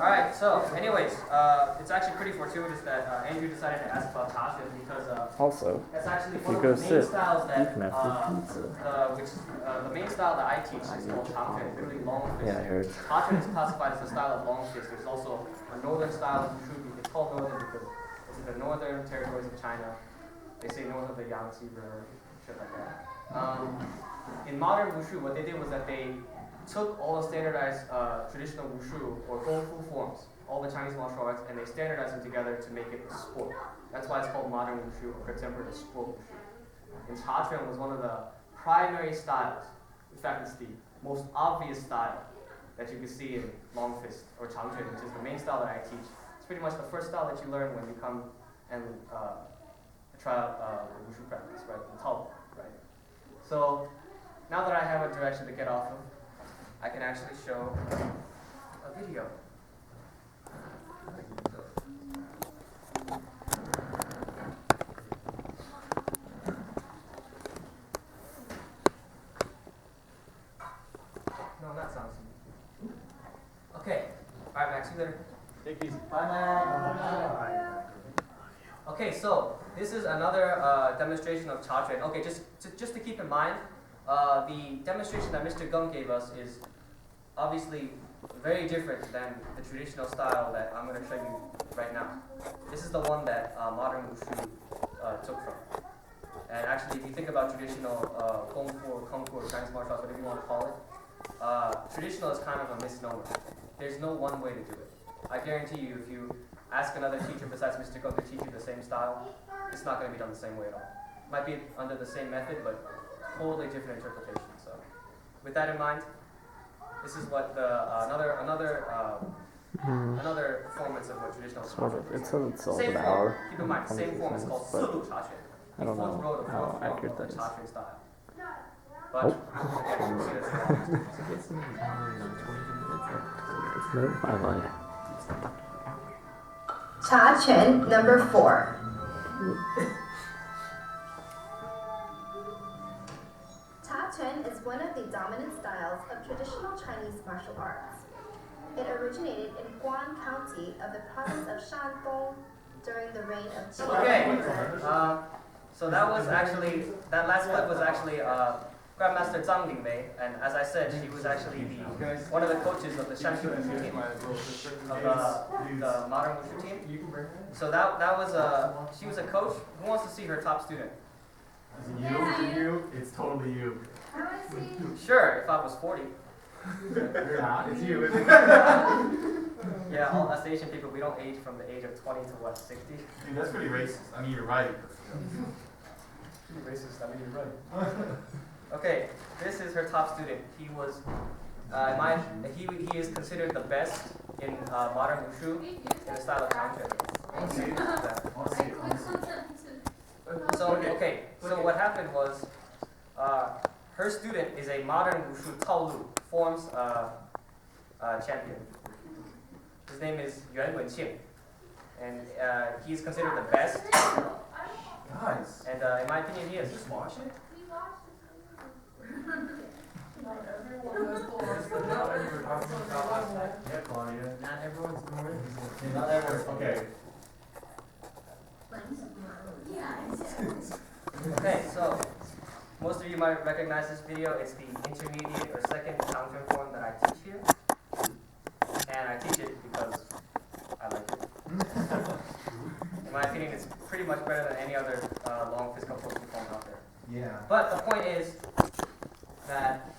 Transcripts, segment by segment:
Alright, so anyways, it's actually pretty fortuitous that Andrew decided to ask about Tasha because also, that's actually if one you of go the main sit, styles that you can have pizza. the main style that I teach is called Changquan, literally long fist. Yeah, I heard. Changquan is classified as a style of long fist. There's also a northern style of Wushu. It's called northern because it's in the northern territories of China. They say north of the Yangtze River, shit like that. In modern Wushu, what they did was that they took all the standardized traditional Wushu or Gongfu forms, all the Chinese martial arts, and they standardized them together to make it a sport. That's why it's called modern Wushu or contemporary sport Wushu. And Chachuan was one of the primary styles. In fact, it's the most obvious style that you can see in long fist or Changquan, which is the main style that I teach. It's pretty much the first style that you learn when you come and try out Wushu practice, right? The Taolu, right? So now that I have a direction to get off of, I can actually show a video. No, not sounds. Okay. Alright, Max, you later. Take it easy. Bye, Max. Okay, so this is another demonstration of Chachuan. Okay, just to keep in mind, the demonstration that Mr. Geng gave us is obviously very different than the traditional style that I'm going to show you right now. This is the one that modern Wushu took from. And actually, if you think about traditional Gongfu or Kung Fu or Chinese martial arts, whatever you want to call it, traditional is kind of a misnomer. There's no one way to do it. I guarantee you, if you ask another teacher besides Mr. Geng to teach you the same style, it's not going to be done the same way at all. Might be under the same method, but totally different interpretation. So, with that in mind, this is what another performance of what traditional Sort of. It says it's all same an form. hour. Keep in mind, same form is called Sulu Chachuan. I don't know how accurate that is. Chachuan style. But Chachuan number 4. Chachuan is one of the dominant styles of traditional Chinese martial arts. It originated in Guan County of the province of Shandong during the reign of Qi. okay, so that last clip was actually Grandmaster Zhang Lingwei, and as I said, she was actually one of the coaches of the Sanshou Wushu team, of the modern Wushu team. So that was she was a coach. Who wants to see her top student? You, it's totally you. Sure, if I was 40. You're not, it's you. Yeah, all us Asian people, we don't age from the age of 20 to what, 60? Dude, that's pretty racist. I mean, you're right. Pretty racist, I mean, you're right. Okay, this is her top student. He was, he is considered the best in modern Wushu in the style of Changquan. So what happened was, her student is a modern Wushu Taolu forms champion. His name is Yuan Wenqing, and he's considered the best. Guys. And in my opinion, he is. Just watch it. Yeah, Claudia. Not everyone's doing it. Not everyone's okay. Okay, so most of you might recognize this video. It's the intermediate or second Changquan form that I teach here. And I teach it because I like it. In my opinion, it's pretty much better than any other long physical form out there. Yeah. But the point is that,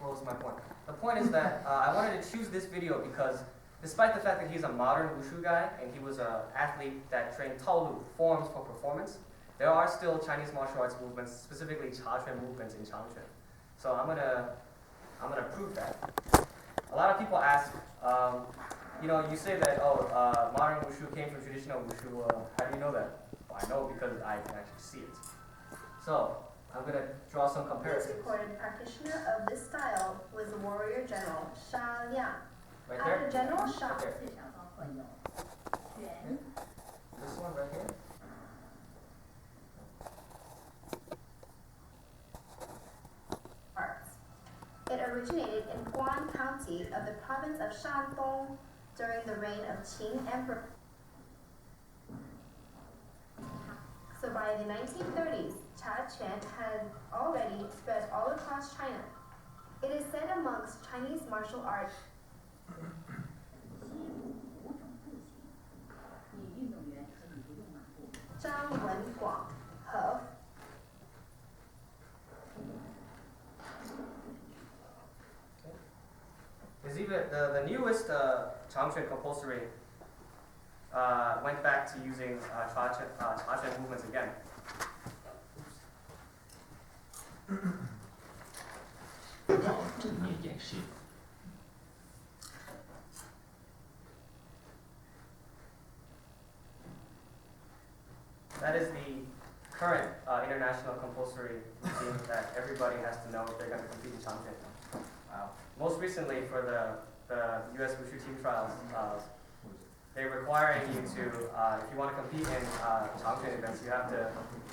what was my point? The point is that I wanted to choose this video because despite the fact that he's a modern Wushu guy and he was an athlete that trained Taolu forms for performance, there are still Chinese martial arts movements, specifically Chachuan movements in Changquan. So I'm gonna prove that. A lot of people ask, you say that modern Wushu came from traditional Wushu. How do you know that? Well, I know because I can actually see it. So I'm gonna draw some The comparisons. recorded practitioner of this style was the warrior general Sha Liang. Right After there. General Sha Right there. This one right here. arts. It originated in Guan County County of the province of Shandong during the reign of Qing Emperor. So by the 1930s, Taochuan had already spread all across China. It is said amongst Chinese martial arts. Zhang Wenguang, He. There's even the newest Changchuan compulsory went back to using Taochuan movements again. That is the current international compulsory routine that everybody has to know if they're going to compete in Changchuan. Wow. Most recently, for the U.S. Wushu team trials, they're requiring you to, if you want to compete in Changchuan events, you have to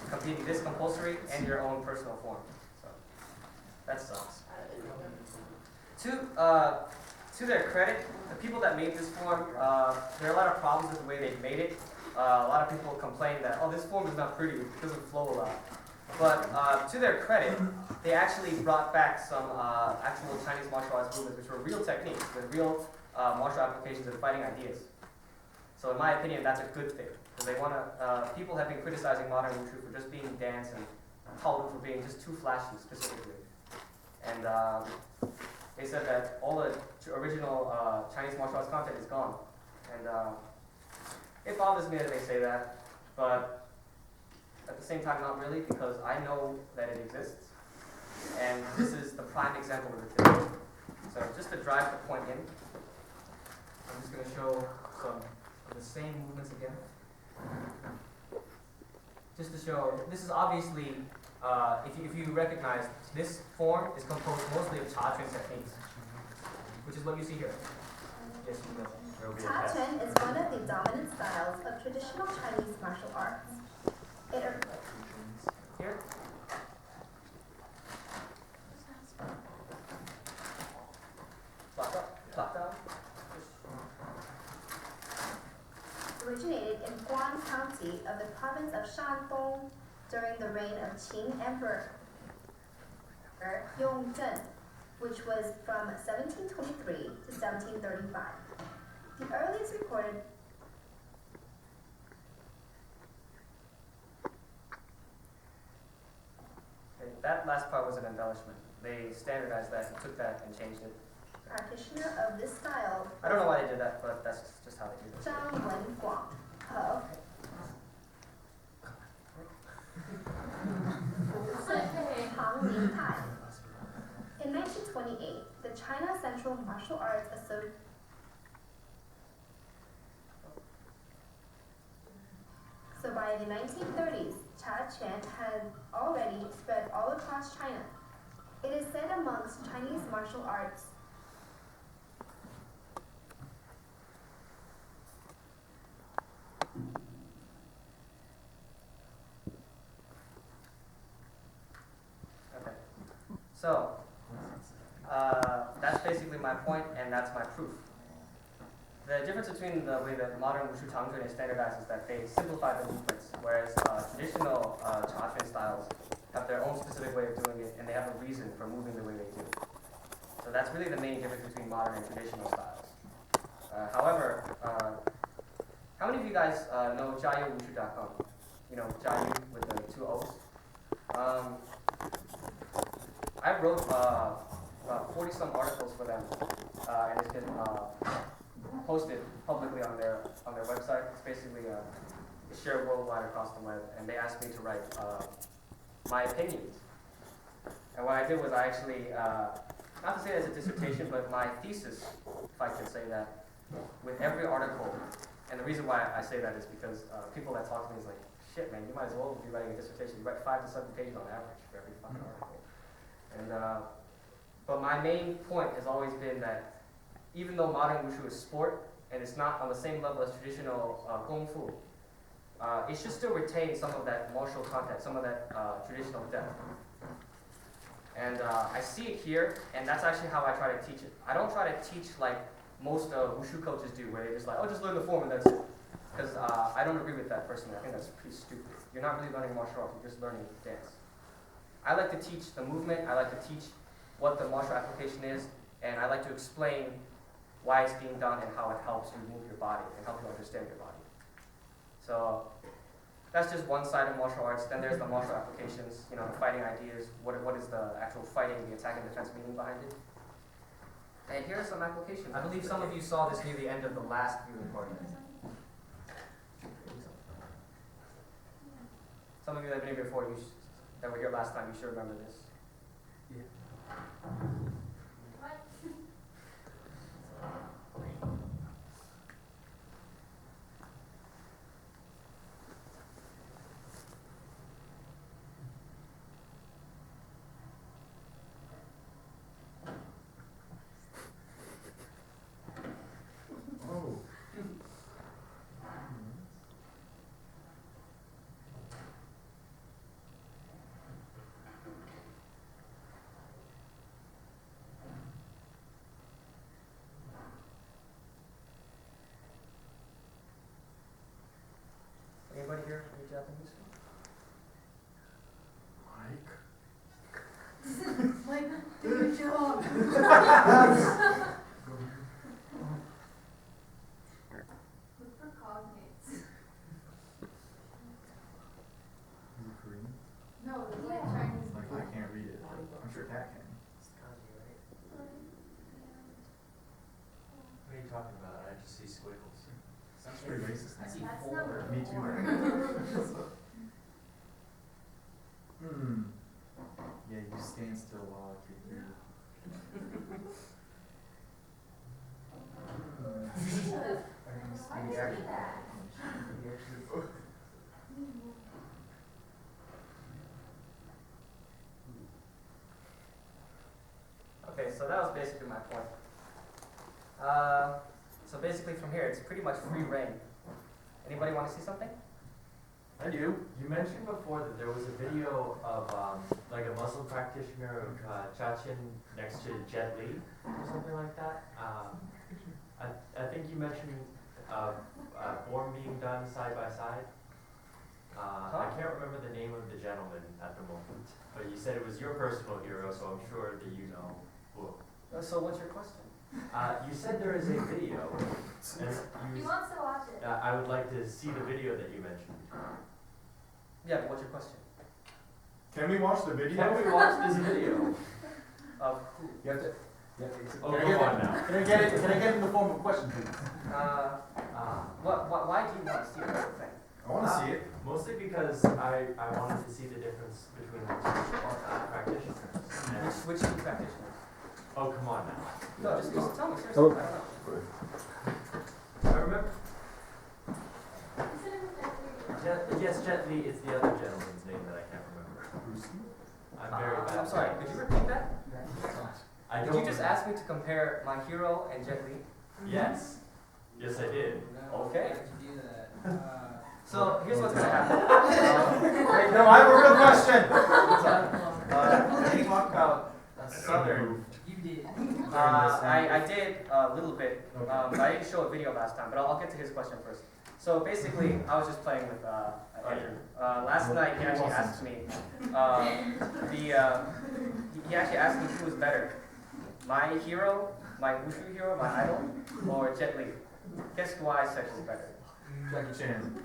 compete in this compulsory and your own personal form. So that sucks. To their credit, the people that made this form, there are a lot of problems with the way they made it. A lot of people complain that, oh, this form is not pretty, it doesn't flow a lot. But to their credit, they actually brought back some actual Chinese martial arts movements, which were real techniques, with real martial applications and fighting ideas. So in my opinion, that's a good thing. Because they want to, people have been criticizing modern Wushu for just being dance and Taolu for being just too flashy, specifically. And they said that all the original Chinese martial arts content is gone. And it bothers me that they say that, but at the same time, not really, because I know that it exists. And this is the prime example of it today. So just to drive the point in, I'm just going to show some of the same movements again. Just to show, this is obviously, if you recognize, this form is composed mostly of Taochuan techniques, which is what you see here. Yes, you know. Taochuan is one of the dominant styles of traditional Chinese martial arts. Here. Back up. Originated in Guan County of the province of Shandong during the reign of Qing Emperor Yongzheng, which was from 1723 to 1735. The earliest recorded that last part was an embellishment. They standardized that and took that and changed it. practitioner of this style. I don't know why they did that, but that's just how they do it. Zhang Wenguang, He. In 1928, the China Central Martial Arts Association. So by the 1930s, Taochuan had already spread all across China. It is said amongst Chinese martial arts. Okay. So, that's basically my point, and that's my proof. The difference between the way that modern Wushu Taolu is standardized is that they simplify the movements, whereas traditional Taochuan styles have their own specific way of doing it, and they have a reason for moving the way they do. So that's really the main difference between modern and traditional styles. However, how many of you guys know JiaYuWushu.com? You know, Jiayu with the 2 O's? I wrote about 40-some articles for them, and it's been posted publicly on their website. It's basically it's shared worldwide across the web, and they asked me to write my opinions. And what I did was I actually, not to say it's a dissertation, but my thesis, if I can say that, with every article. And the reason why I say that is because people that talk to me is like, shit, man, you might as well be writing a dissertation. You write 5 to 7 pages on average for every fucking article. And but my main point has always been that even though modern Wushu is sport and it's not on the same level as traditional Gongfu, it should still retain some of that martial content, some of that traditional depth. And I see it here, and that's actually how I try to teach it. I don't try to teach like most Wushu coaches do, where they just like, oh, just learn the form and that's it. Because I don't agree with that personally. I think that's pretty stupid. You're not really learning martial arts, you're just learning dance. I like to teach the movement, I like to teach what the martial application is, and I like to explain why it's being done and how it helps you move your body and help you understand your body. So that's just one side of martial arts. Then there's the martial applications, you know, the fighting ideas, what is the actual fighting, the attack and defense meaning behind it. And here are some applications. I believe some of you saw this near the end of the last viewing party. Some of you that have been here before, that were here last time, you should remember this. Oh. Anybody here read Japanese? Mike. Like, do your job. Look for cognates. Is it Korean? No, the like Chinese. Like, I can't read it. I'm sure Kat can. It's kanji, right? What are you talking about? I just see squiggles. Sounds pretty racist. I see That's four. number Me too. Yeah, you stand still while I kick you. Okay, so that was basically my point. So basically from here, it's pretty much free reign. Anybody want to see something? I do. You mentioned before that there was a video of like a Muslim practitioner of Chachin next to Jet Li or something like that. I think you mentioned form being done side by side. I can't remember the name of the gentleman at the moment, but you said it was your personal hero, so I'm sure that you know who. So what's your question? You said there is a video, and He wants to watch it. I would like to see the video that you mentioned. Yeah, but what's your question? Can we watch the video? Can we watch this video? Of who? You have to. Oh, come on now. Can I get it? Can I get it in the form of a question, please? Why do you want to see the whole thing? I want to see it. Mostly because I wanted to see the difference between the two practitioners. And, Which two practitioners? oh, come on now. No, just tell me, seriously. Oh. I don't know. I remember. He said it was every. Yes, Jet Li is the other gentleman's name that I can't remember. I'm very bad. I'm sorry, could you repeat that? I Did don't you just remember. ask me to compare my hero and Jet Li? Yes. Yes, I did. Okay. So here's what's gonna happen. Wait, no, I have a real question. Can you talk about Southern? You did. I did a little bit, but I didn't show a video last time. But I'll get to his question first. So basically, I was just playing with Andrew. Last night, he actually asked me. He actually asked me who was better, my hero, my Wushu hero, my idol, or Jet Li. Guess who I said was better? Jackie Chan.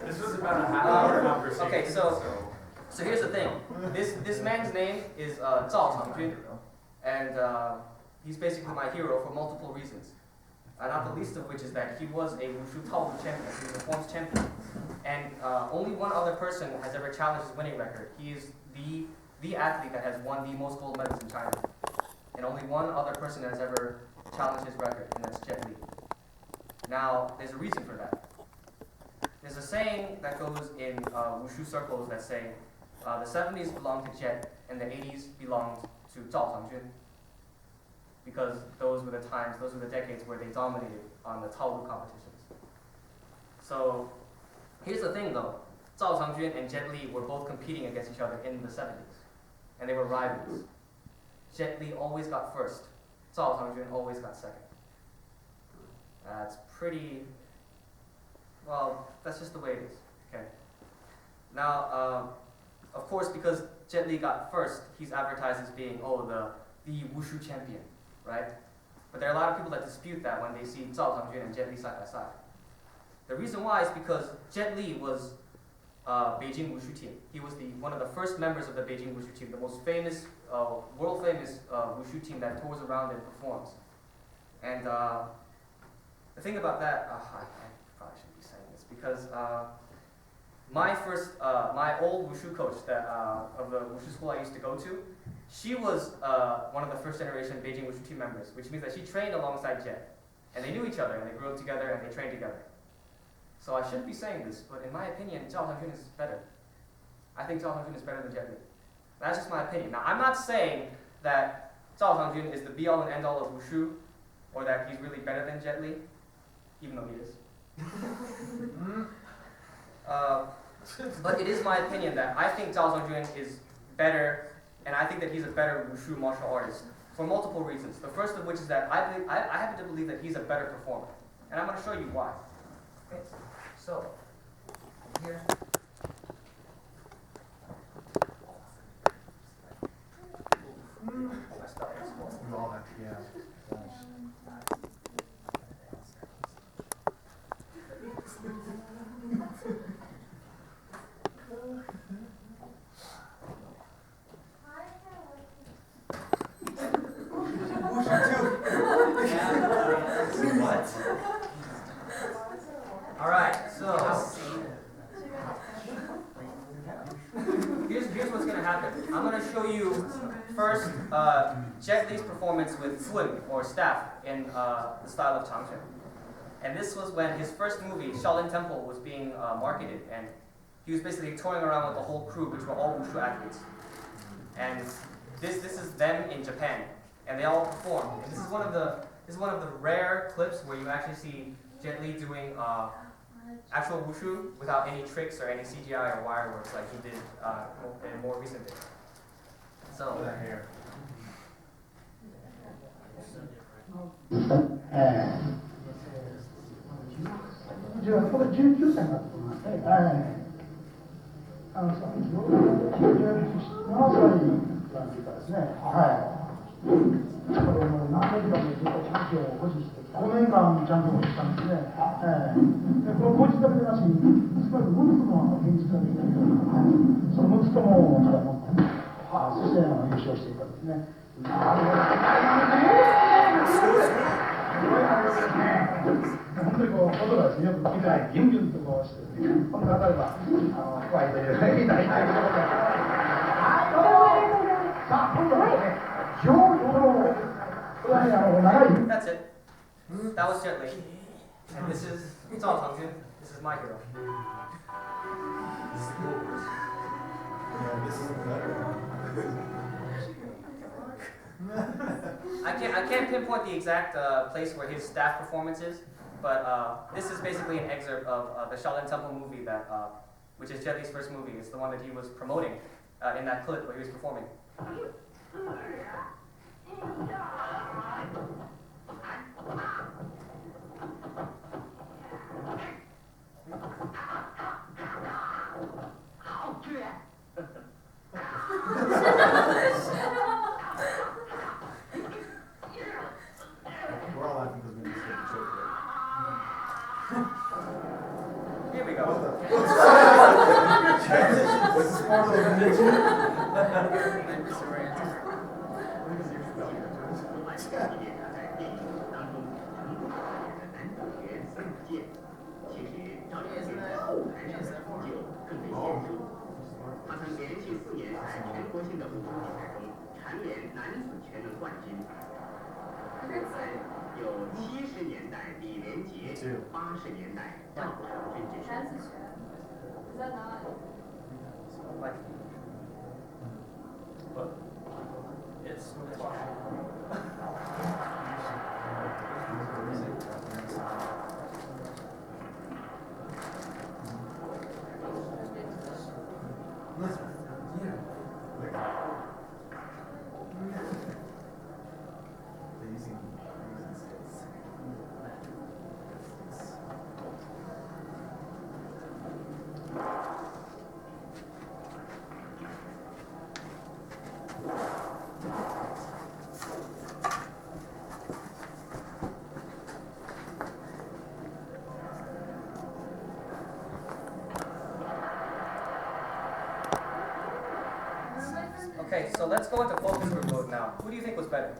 This was about a half-hour conversation. Okay, so here's the thing. This man's name is Zhao Changjun, and he's basically my hero for multiple reasons. Not the least of which is that he was a Wushu Taolu champion. He was a forms champion, and only one other person has ever challenged his winning record. He is the athlete that has won the most gold medals in China, and only one other person has ever challenged his record, and that's Jet Li. Now, there's a reason for that. There's a saying that goes in Wushu circles that say the 70s belonged to Jet and the 80s belonged to Zhao Changjun, because those were the times, those were the decades where they dominated on the Taolu competitions. So here's the thing though, Zhao Changjun and Jet Li were both competing against each other in the 70s. and they were rivals. Jet Li always got first. Zhao Tangjun always got second. It's pretty, well, that's just the way it is, okay? Now, of course, because Jet Li got first, he's advertised as being, the Wushu champion, right? But there are a lot of people that dispute that when they see Zhao Tangjun and Jet Li side by side. The reason why is because Jet Li was Beijing Wushu team. He was one of the first members of the Beijing Wushu team, the most famous, world famous Wushu team that tours around and performs. And the thing about that, I probably shouldn't be saying this because my old Wushu coach of the Wushu school I used to go to, she was one of the first generation Beijing Wushu team members, which means that she trained alongside Jet. And they knew each other, and they grew up together, and they trained together. So I shouldn't be saying this, but in my opinion, Zhao Tangjun is better. I think Zhao Tangjun is better than Jet Li. That's just my opinion. Now, I'm not saying that Zhao Tangjun is the be-all and end-all of Wushu, or that he's really better than Jet Li, even though he is. But it is my opinion that I think Zhao Tangjun is better, and I think that he's a better Wushu martial artist for multiple reasons. The first of which is that I happen to believe that he's a better performer, and I'm going to show you why. Okay, so here. We all have to, yeah. All right, so here's what's going to happen. I'm going to show you first Jet Li's performance with Fun, or staff, in the style of Changchun. And this was when his first movie, Shaolin Temple, was being marketed, and he was basically touring around with the whole crew, which were all Wushu athletes. And this is them in Japan, and they all performed. And this is one of the rare clips where you actually see Jet Li doing actual Wushu without any tricks or any CGI or wire works like he did in more recent days. So. That's it. That was Jet Li. And this is Zhao Tangjun. This is my hero. Yeah, this is better. I can't pinpoint the exact place where his staff performance is, but this is basically an excerpt of the Shaolin Temple movie which is Jet Li's first movie. It's the one that he was promoting in that clip where he was performing. We're all laughing because we just get the joke right. Here we go. This is part of the Like, But it's Okay, so let's go into focus group mode now. Who do you think was better?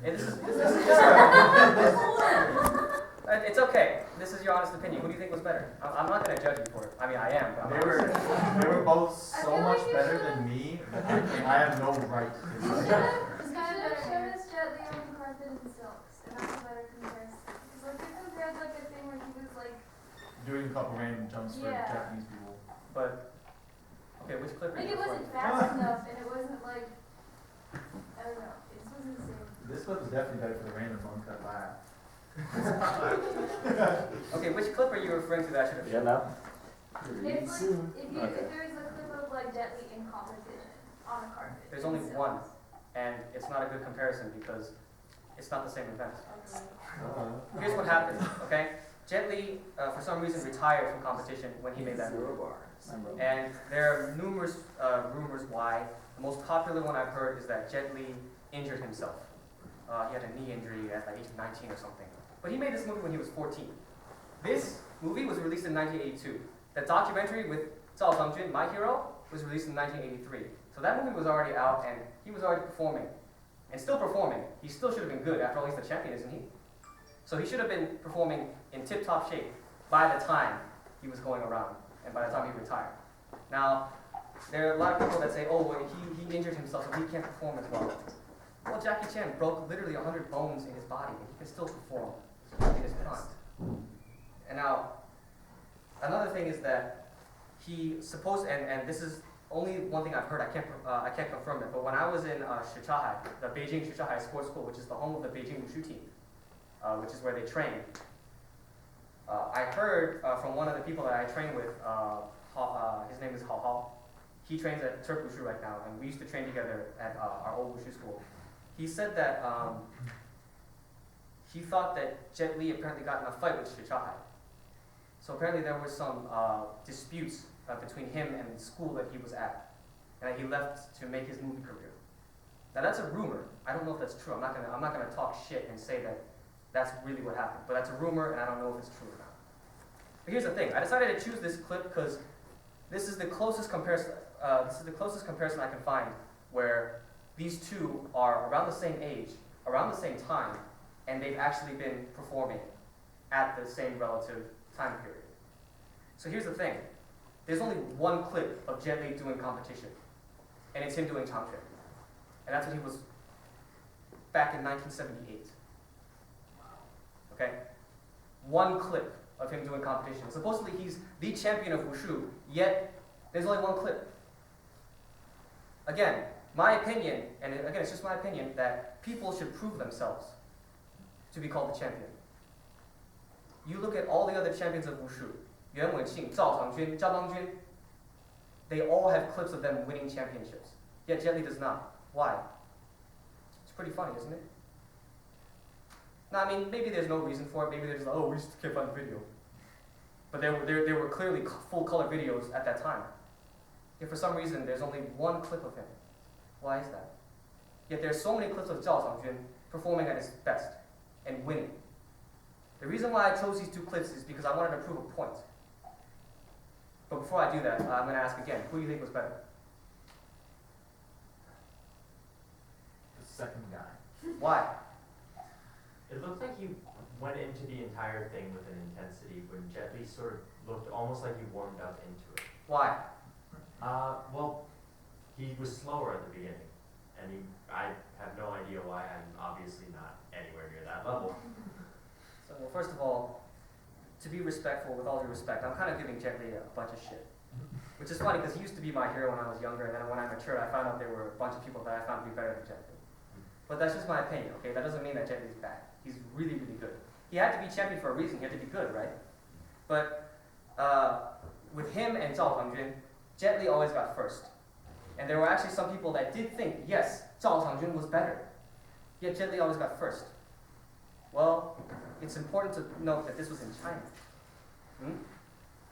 Hey, it's okay. This is your honest opinion. Who do you think was better? I'm not going to judge you for it. I mean, I am, but I'm They not. were both so much better than me that I have no right to It's say. kind of show us Jet Li on carpet and silks, and that's a better comparison. Because like they compared like a thing where he was like, Doing a couple random jumps for Yeah. Japanese people. But, okay, which clip are like you it wasn't referring fast enough, and it wasn't like, I don't know, it just wasn't the same. This clip is definitely better for the random ones that laugh. to? Okay, which clip are you referring to that I should have Yeah, shown? no. If like, Okay. if there's a clip of like Jet Li in competition on a carpet. There's only and one. silks. And it's not a good comparison because it's not the same event. Okay. Here's what happened, okay? Jet Li, for some reason, retired from competition when he made that movie. And there are numerous rumors why. The most popular one I've heard is that Jet Li injured himself. He had a knee injury at like age 19 or something. But he made this movie when he was 14. This movie was released in 1982. The documentary with Zhao Sangjun, My Hero, was released in 1983. So that movie was already out and he was already performing. And still performing. He still should have been good. After all, he's the champion, isn't he? So he should have been performing in tip-top shape by the time he was going around and by the time he retired. Now, there are a lot of people that say, oh, well, he injured himself so he can't perform as well. Well, Jackie Chan broke literally 100 bones in his body and he can still perform in his prime. And now, another thing is that he supposed, and this is only one thing I've heard, I can't confirm it, but when I was in Shichahai, the Beijing Shichahai Sports School, which is the home of the Beijing Wushu team, which is where they train, I heard from one of the people that I train with, his name is Hao Hao. He trains at Turk Wushu right now, and we used to train together at our old Wushu school. He said that he thought that Jet Li apparently got in a fight with Shichahai. So apparently there was some disputes between him and the school that he was at, and that he left to make his movie career. Now that's a rumor. I don't know if that's true. I'm not gonna talk shit and say that that's really what happened. But that's a rumor, and I don't know if it's true or not. But here's the thing. I decided to choose this clip because this is the closest comparison. I can find where these two are around the same age, around the same time, and they've actually been performing at the same relative time period. So here's the thing. There's only one clip of Jet Li doing competition, and it's him doing Changquan. And that's when he was back in 1978. Okay? One clip of him doing competition. Supposedly he's the champion of Wushu, yet there's only one clip. Again, my opinion, and again, it's just my opinion, that people should prove themselves to be called the champion. You look at all the other champions of Wushu, Yuan Wenqing, Zhao Sangjun, Zhao Bangjun, they all have clips of them winning championships. Yet Jet Li does not. Why? It's pretty funny, isn't it? Now, I mean, maybe there's no reason for it. Maybe there's like, oh, we just can't find the video. But there were clearly full color videos at that time. Yet for some reason, there's only one clip of him. Why is that? Yet there's so many clips of Zhao Sangjun performing at his best and winning. The reason why I chose these two clips is because I wanted to prove a point. But before I do that, I'm going to ask again, who do you think was better? The second guy. Why? It looked like you went into the entire thing with an intensity when Jet Li sort of looked almost like he warmed up into it. Why? Well, he was slower at the beginning, and I have no idea why. I'm obviously not anywhere near that level. So, well, first of all, to be respectful, with all due respect, I'm kind of giving Jet Li a bunch of shit. Which is funny, because he used to be my hero when I was younger, and then when I matured, I found out there were a bunch of people that I found to be better than Jet Li. But that's just my opinion, okay? That doesn't mean that Jet Li's bad. He's really, really good. He had to be champion for a reason. He had to be good, right? But with him and Zhao Sangjun, Jet Li always got first. And there were actually some people that did think, yes, Zhao Sangjun was better. Yet Jet Li always got first. Well, it's important to note that this was in China,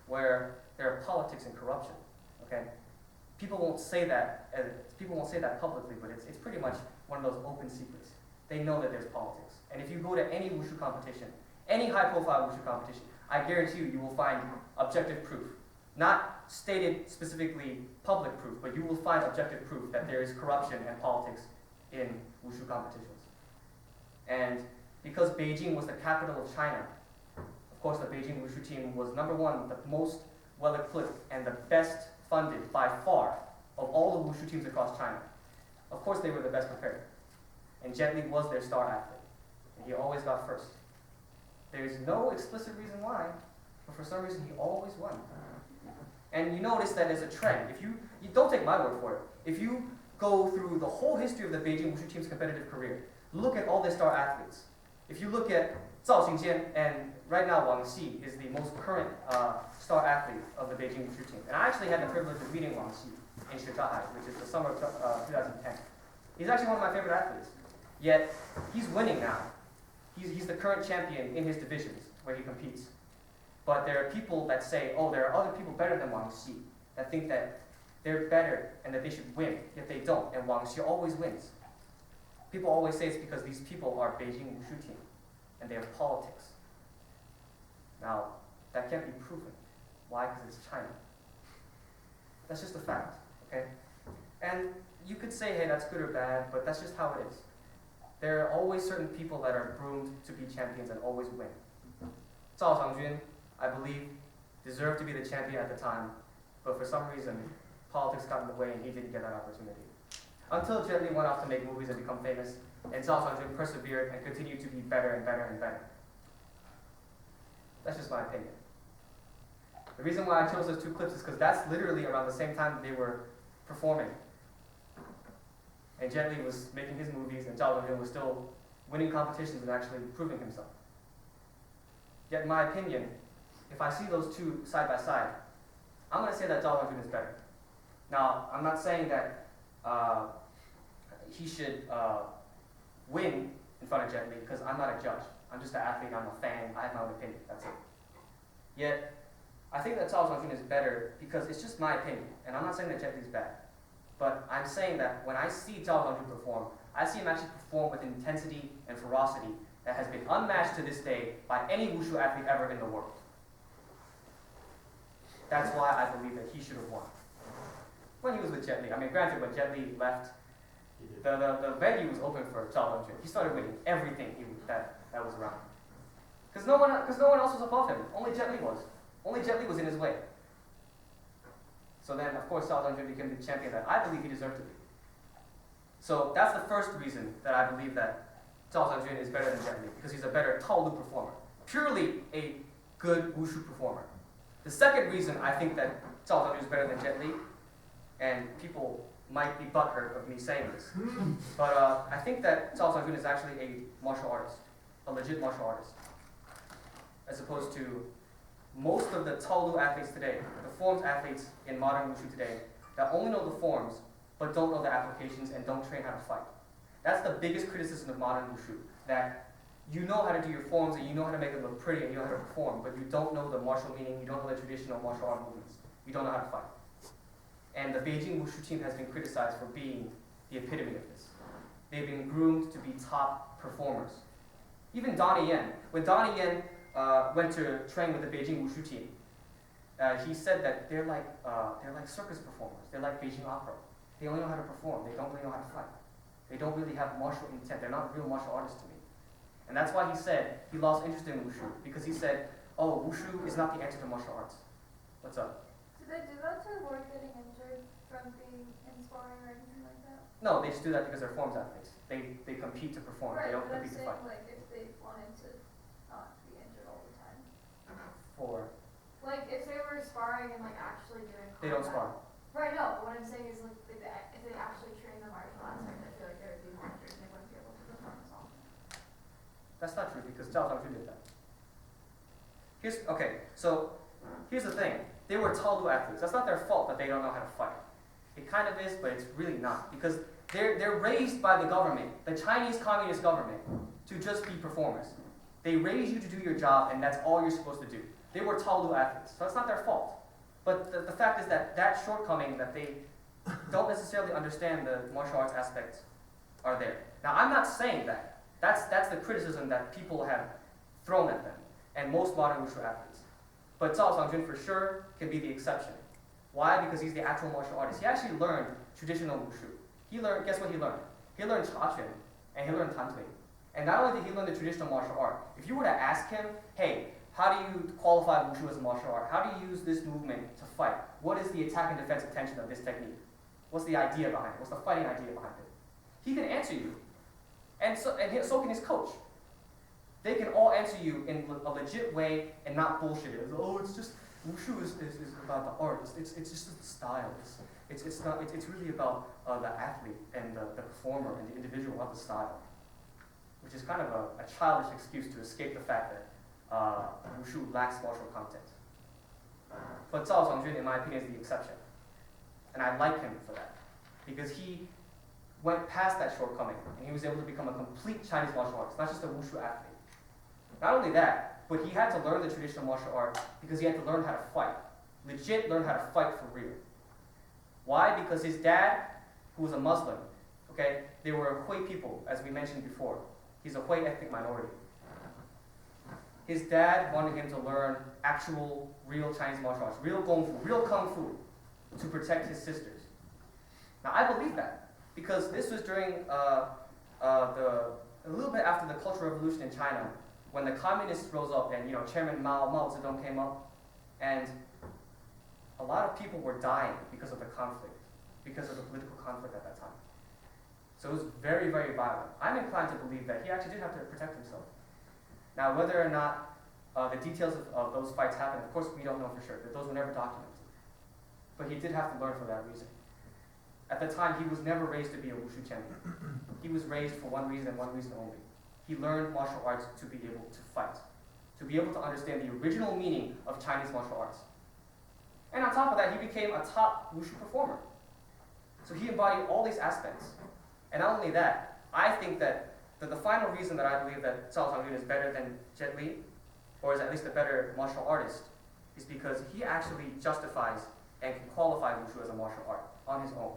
where there are politics and corruption. Okay, people won't say that. People won't say that publicly, but it's pretty much one of those open secrets. They know that there's politics, and if you go to any wushu competition, any high-profile wushu competition, I guarantee you will find objective proof. Not stated specifically public proof, but you will find objective proof that there is corruption and politics in wushu competitions. And because Beijing was the capital of China, of course the Beijing Wushu team was number one, the most well-equipped and the best funded by far of all the wushu teams across China. Of course they were the best prepared. And Jet Li was their star athlete. And he always got first. There is no explicit reason why, but for some reason he always won. And you notice that there's a trend. If you don't take my word for it, if you go through the whole history of the Beijing Wushu team's competitive career, look at all their star athletes. If you look at Zhao Xingjian, and right now Wang Xi is the most current star athlete of the Beijing Wushu team. And I actually had the privilege of meeting Wang Xi in Shizhai, which is the summer of 2010. He's actually one of my favorite athletes. Yet, he's winning now. He's the current champion in his divisions where he competes. But there are people that say, oh, there are other people better than Wang Xi, that think that they're better and that they should win, yet they don't, and Wang Xi always wins. People always say it's because these people are Beijing Wushu team, and they have politics. Now, that can't be proven. Why? Because it's China. That's just a fact, okay? And you could say, hey, that's good or bad, but that's just how it is. There are always certain people that are groomed to be champions and always win. Zhao Changjun, I believe, deserved to be the champion at the time, but for some reason, politics got in the way and he didn't get that opportunity. Until Jet Li went off to make movies and become famous, and Zhao Changjun persevered and continued to be better and better and better. That's just my opinion. The reason why I chose those two clips is because that's literally around the same time they were performing. And Jet Li was making his movies, and Zhao Changjun was still winning competitions and actually proving himself. Yet in my opinion, if I see those two side by side, I'm going to say that Zhao Changjun is better. Now, I'm not saying that he should win in front of Jet Li, because I'm not a judge. I'm just an athlete, I'm a fan, I have my own opinion, that's it. Yet, I think that Zhao Changjun is better because it's just my opinion, and I'm not saying that Jet Li is bad. But I'm saying that when I see Zhao Changjun perform, I see him actually perform with intensity and ferocity that has been unmatched to this day by any wushu athlete ever in the world. That's why I believe that he should have won. When he was with Jet Li, I mean, granted, when Jet Li left, the venue was open for Zhao Changjun. He started winning everything that was around. Because no one else was above him. Only Jet Li was. Only Jet Li was in his way. So then, of course, Zhao Changjun became the champion that I believe he deserved to be. So that's the first reason that I believe that Zhao Changjun is better than Jet Li, because he's a better Taolu performer. Purely a good wushu performer. The second reason I think that Zhao Changjun is better than Jet Li, and people might be butthurt of me saying this, but I think that Zhao Changjun is actually a martial artist, a legit martial artist, as opposed to most of the Taolu athletes today, the forms athletes in modern wushu today, that only know the forms, but don't know the applications and don't train how to fight. That's the biggest criticism of modern wushu, that you know how to do your forms and you know how to make them look pretty and you know how to perform, but you don't know the martial meaning, you don't know the traditional martial art movements. You don't know how to fight. And the Beijing Wushu team has been criticized for being the epitome of this. They've been groomed to be top performers. Even Donnie Yen, when Donnie Yen went to train with the Beijing Wushu team, he said that they're like circus performers. They're like Beijing opera. They only know how to perform. They don't really know how to fight. They don't really have martial intent. They're not real martial artists to me. And that's why he said he lost interest in wushu, because he said, oh, wushu is not the answer to martial arts. What's up? Do they do that to avoid getting injured from being in sparring or anything like that? No, they just do that because they're forms athletes. They compete to perform. Right, They don't but I'm compete to saying, fight. like, if they wanted to not be injured all the time. For Like, if they were sparring and, like, actually doing combat. they don't spar. Right, no, but what I'm saying is, like, if they actually train the martial aspect, I feel like there would be more injuries and they wouldn't be able to perform as often. That's not true, because Zhao Changjun did that. Here's the thing. They were Taolu athletes. That's not their fault that they don't know how to fight. It kind of is, but it's really not, because they're raised by the government, the Chinese Communist government, to just be performers. They raise you to do your job, and that's all you're supposed to do. They were Taolu athletes, so that's not their fault. But the fact is that shortcoming, that they don't necessarily understand the martial arts aspects, are there. Now, I'm not saying that. That's the criticism that people have thrown at them, and most modern wushu athletes. But Zhao Changjun for sure can be the exception. Why? Because he's the actual martial artist. He actually learned traditional Wushu. Guess what he learned? He learned Cha-Chuan and he learned Tan-Tui. And not only did he learn the traditional martial art, if you were to ask him, hey, how do you qualify Wushu as a martial art? How do you use this movement to fight? What is the attack and defense intention of this technique? What's the idea behind it? What's the fighting idea behind it? He can answer you. And so can his coach. They can all answer you in a legit way and not bullshit it. Oh, it's just, Wushu is about the art. It's just the style. It's really about the athlete and the performer and the individual, not the style. Which is kind of a childish excuse to escape the fact that Wushu lacks martial content. But Zhao Songjun, in my opinion, is the exception. And I like him for that. Because he went past that shortcoming and he was able to become a complete Chinese martial artist, not just a Wushu athlete. Not only that, but he had to learn the traditional martial art because he had to learn how to fight. Legit learn how to fight for real. Why? Because his dad, who was a Muslim, okay, they were Hui people, as we mentioned before. He's a Hui ethnic minority. His dad wanted him to learn actual, real Chinese martial arts, real Gongfu, real Kung Fu, to protect his sisters. Now, I believe that, because this was during a little bit after the Cultural Revolution in China, when the communists rose up and Chairman Mao Zedong came up, and a lot of people were dying because of the conflict, because of the political conflict at that time. So it was very, very violent. I'm inclined to believe that he actually did have to protect himself. Now, whether or not the details of those fights happened, of course, we don't know for sure. Those were never documented. But he did have to learn for that reason. At the time, he was never raised to be a Wushu champion. He was raised for one reason and one reason only. He learned martial arts to be able to fight, to be able to understand the original meaning of Chinese martial arts. And on top of that, he became a top Wushu performer. So he embodied all these aspects. And not only that, I think that the final reason that I believe that Zhao Songjun is better than Jet Li, or is at least a better martial artist, is because he actually justifies and can qualify Wushu as a martial art on his own,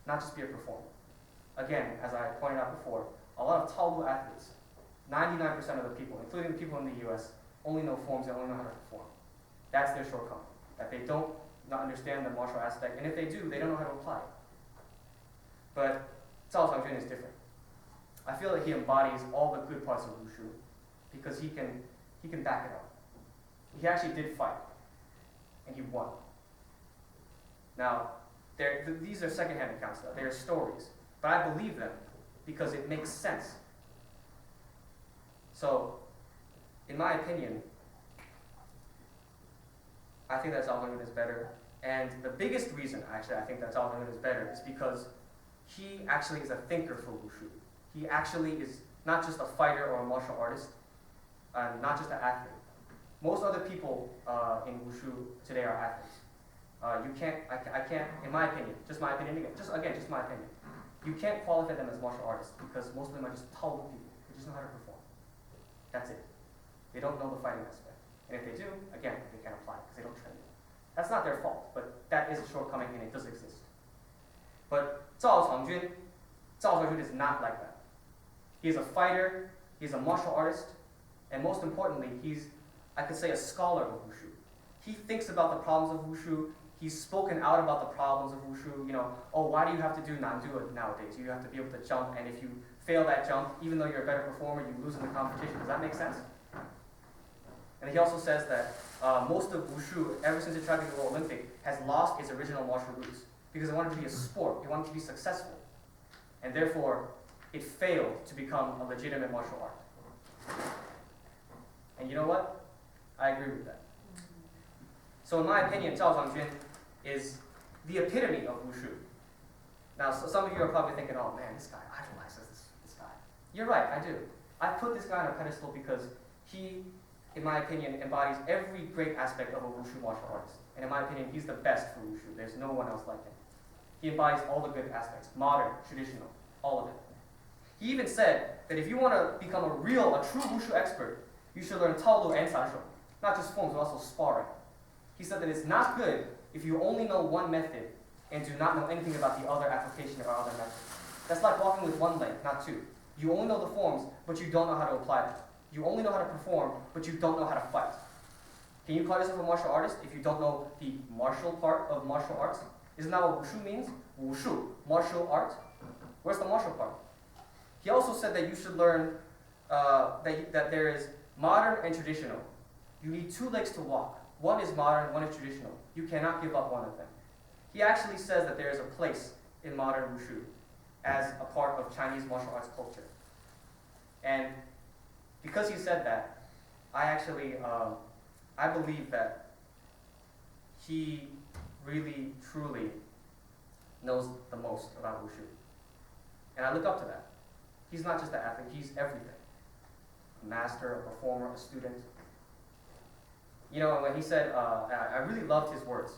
not just be a performer. Again, as I pointed out before, a lot of Taolu athletes, 99% of the people, including the people in the US, only know forms and only know how to perform. That's their shortcoming, that they don't understand the martial aspect, and if they do, they don't know how to apply it. But Zhao Songjun is different. I feel like he embodies all the good parts of Wushu because he can back it up. He actually did fight, and he won. Now, these are secondhand accounts, though. They are stories, but I believe them because it makes sense. So, in my opinion, I think that Zhao Songjun is better. And the biggest reason, actually, I think that Zhao Songjun is better is because he actually is a thinker for Wushu. He actually is not just a fighter or a martial artist, not just an athlete. Most other people in Wushu today are athletes. I can't, in my opinion, just my opinion, just my opinion, you can't qualify them as martial artists because most of them are just Taolu people. They just know how to perform. That's it. They don't know the fighting aspect. And if they do, again, they can't apply it because they don't train it. That's not their fault, but that is a shortcoming and it does exist. But Zhao Songjun is not like that. He's a fighter, he's a martial artist, and most importantly, he's, I could say, a scholar of Wushu. He thinks about the problems of Wushu. He's spoken out about the problems of Wushu. Why do you have to do Nandu nowadays? You have to be able to jump, and if you fail that jump, even though you're a better performer, you lose in the competition. Does that make sense? And he also says that most of Wushu, ever since it tried to go Olympic, has lost its original martial roots because it wanted to be a sport. It wanted to be successful. And therefore, it failed to become a legitimate martial art. And you know what? I agree with that. So in my opinion, Zhao Songjun is the epitome of Wushu. Now, some of you are probably thinking, oh man, this guy idolizes this guy. You're right, I do. I put this guy on a pedestal because he, in my opinion, embodies every great aspect of a Wushu martial artist. And in my opinion, he's the best for Wushu. There's no one else like him. He embodies all the good aspects, modern, traditional, all of it. He even said that if you want to become a true Wushu expert, you should learn Taolu and Sanshou. Not just forms, but also sparring. He said that it's not good if you only know one method and do not know anything about the other application or other methods. That's like walking with one leg, not two. You only know the forms, but you don't know how to apply them. You only know how to perform, but you don't know how to fight. Can you call yourself a martial artist if you don't know the martial part of martial arts? Isn't that what Wushu means? Wushu, martial art. Where's the martial part? He also said that you should learn that there is modern and traditional. You need two legs to walk. One is modern, one is traditional. You cannot give up one of them. He actually says that there is a place in modern Wushu as a part of Chinese martial arts culture. And because he said that, I actually, I believe that he really, truly knows the most about Wushu. And I look up to that. He's not just an athlete, he's everything. A master, a performer, a student. You know, when he said, I really loved his words.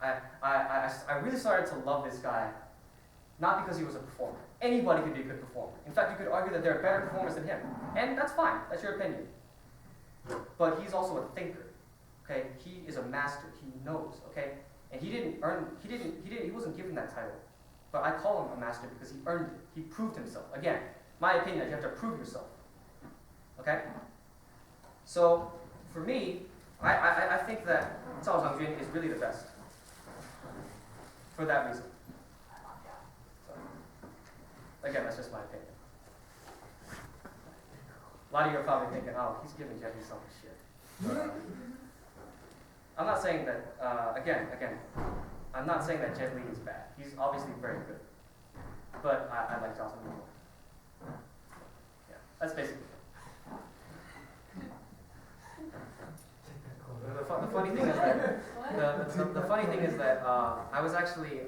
I really started to love this guy, not because he was a performer. Anybody could be a good performer. In fact, you could argue that there are better performers than him. And that's fine, that's your opinion. But he's also a thinker, okay? He is a master, he knows, okay? And he wasn't given that title. But I call him a master because he earned it. He proved himself. Again, my opinion is you have to prove yourself, okay? So, for me, I think that Cao Changjun is really the best. For that reason. So, again, that's just my opinion. A lot of you are probably thinking, oh, he's giving Jet Li some shit. But, I'm not saying that, again, I'm not saying that Jet Li is bad. He's obviously very good. But I like Cao Changjun more. Yeah, that's basically it. The funny thing is that the funny thing is that I was actually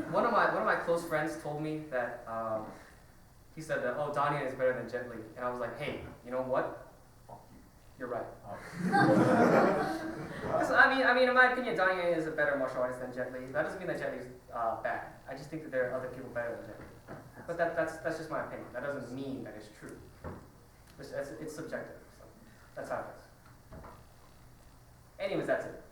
one of my close friends told me that he said that Daniel is better than Jet Li, and I was like, hey, you know what? You're right. Because I mean, in my opinion, Daniel is a better martial artist than Jet Li. That doesn't mean that Jet Li is bad. I just think that there are other people better than Jet Li. But that's just my opinion. That doesn't mean that it's true. It's subjective. So that's how it is. Anyways, that's it.